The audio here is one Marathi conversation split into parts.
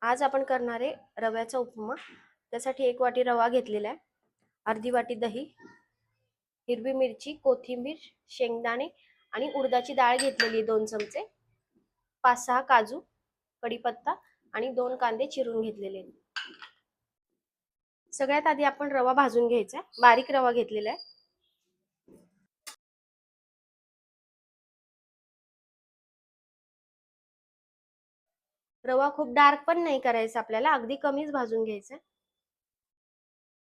आज आपण करणार आहे रव्याचा उपमा. त्यासाठी 1 वाटी रवा घेतलेला आहे, अर्धी वाटी दही, हिरवी मिरची, कोथिंबीर, शेंगदाणे आणि उडदाची डाळ घेतलेली 2 चमचे, 5-6 काजू, कढीपत्ता आणि 2 कांदे चिरून घेतलेले. सगळ्यात आधी आपण रवा भाजून घ्यायचा आहे. बारीक रवा घेतलेला आहे. रवा खूप डार्क पण नाही करायचा आपल्याला, अगदी कमीच भाजून घ्यायचा.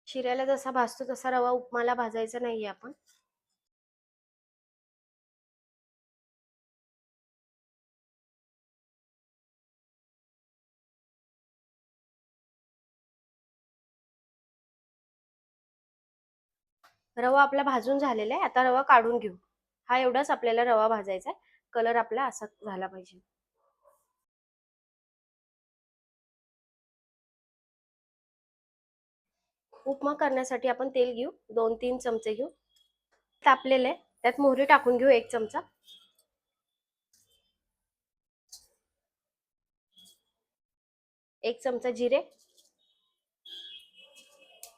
शिऱ्याला जसा भाजतो तसा रवा उपमाला भाजायचा नाहीये आपण. रवा आपला भाजून झालेला आहे. आता रवा काढून घेऊ. हा एवढाच आपल्याला रवा भाजायचा आहे. कलर आपला असा झाला पाहिजे. उपमा करण्यासाठी आपण तेल घेऊ, 2-3 चमचे घेऊ. तापलेलं आहे, त्यात मोहरी टाकून घेऊ 1 चमचा. 1 चमचा जिरे.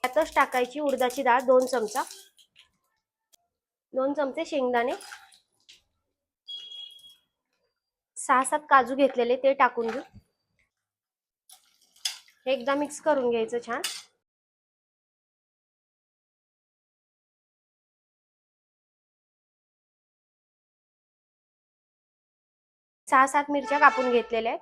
त्यातच टाकायची उडदाची डाळ 2 चमचा. 2 चमचे शेंगदाणे. 6-7 काजू घेतलेले ते टाकून घेऊ. हे एकदा मिक्स करून घ्यायचं छान. सहा 7 मिरच्या कापून घेतलेल्या आहेत.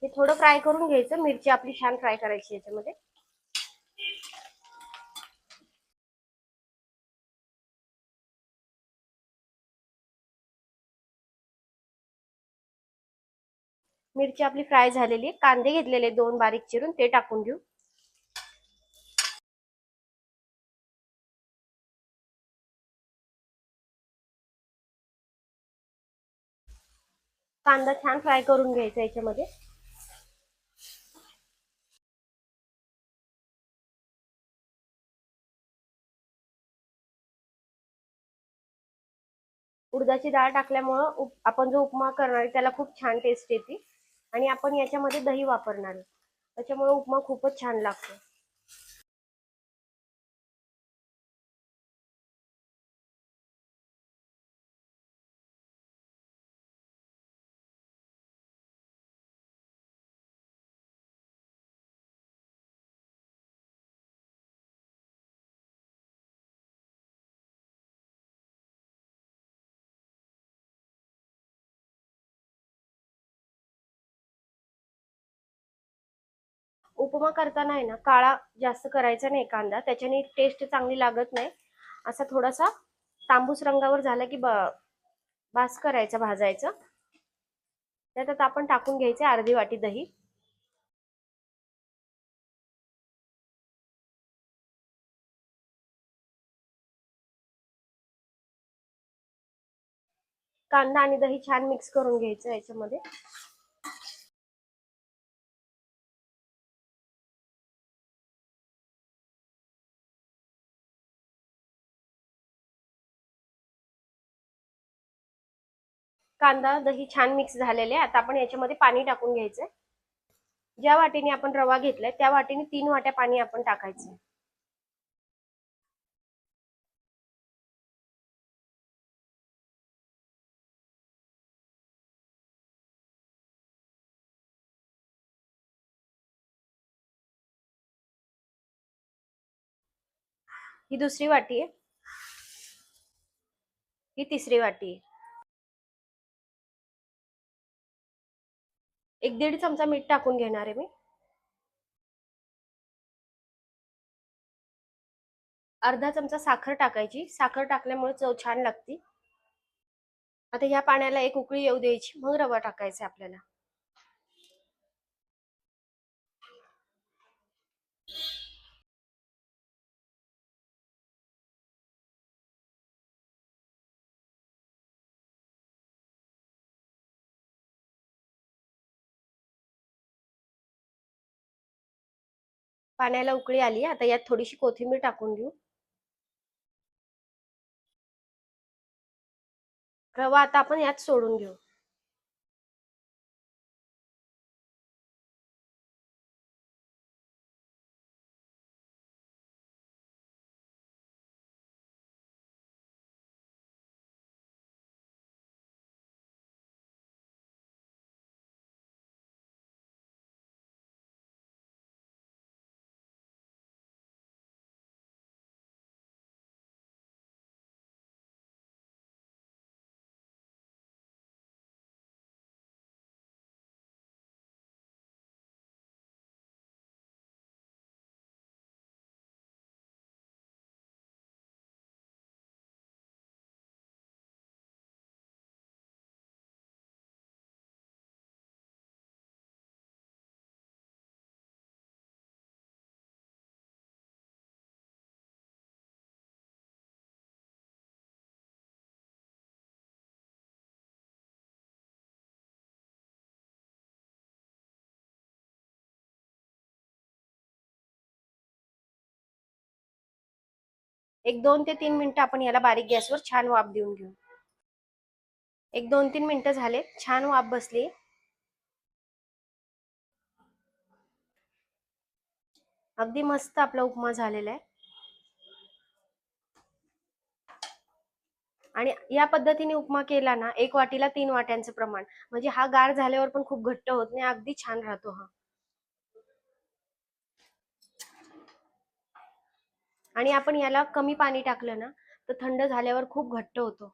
हे थोडं फ्राय करून घ्यायचं. मिरची आपली छान फ्राय करायची याच्यामध्ये. मिरची आपली फ्राय झालेली आहे. कांदे घेतलेले 2 बारीक चिरून ते टाकून घेऊ. कांदा छान फ्राय करून घ्यायचा याच्यामध्ये. उडदाची डाळ टाकल्यामुळं आपण जो उपमा करणार आहे त्याला खूप छान टेस्ट येते. आणि आपण याच्यामध्ये दही वापरणार आहे, त्याच्यामुळे उपमा खूपच छान लागतो. उपमा करताना आहे ना, काळा जास्त करायचा नाही कांदा, त्याच्याने टेस्ट चांगली लागत नाही. असा थोडासा तांबूस रंगावर झाला की बास करायचा, भाजायचं. त्यात आपण टाकून घ्यायचे अर्धी वाटी दही. कांदा आणि दही छान मिक्स करून घ्यायचं याच्यामध्ये. कांदा दही छान मिक्स झालेले. आता आपण याच्यामध्ये पाणी टाकून घ्यायचंय. ज्या वाटीने आपण रवा घेतलाय त्या वाटीने 3 वाट्या पाणी आपण टाकायचं. ही दुसरी वाटी आहे. ही तिसरी वाटी आहे. 1-1.5 चमचा मीठ टाकून घेणार आहे मी. अर्धा चमचा साखर टाकायची. साखर टाकल्यामुळे चव छान लागते. आता ह्या पाण्याला एक उकळी येऊ द्यायची, मग रवा टाकायचा आपल्याला. पाण्याला उकळी आली. आता यात थोडीशी कोथिंबीर टाकून घेऊ. रवा आता आपण यात सोडून घेऊ. एक 2 ते 3 मिनिटं आपण याला बारीक गॅसवर छान वाफ देऊन घेऊ. एक 2-3 मिनिटं झाले. छान वाफ बसली. अगदी मस्त आपला उपमा झालेला आहे. आणि या पद्धतीने उपमा केला ना, 1 वाटीला 3 वाट्यांचं प्रमाण, म्हणजे हा गार झाल्यावर पण खूप घट्ट होत नाही, अगदी छान राहतो हा. आणि आपण याला कमी पाणी टाकलं ना, तर थंड झाल्यावर खूप घट्ट होतो.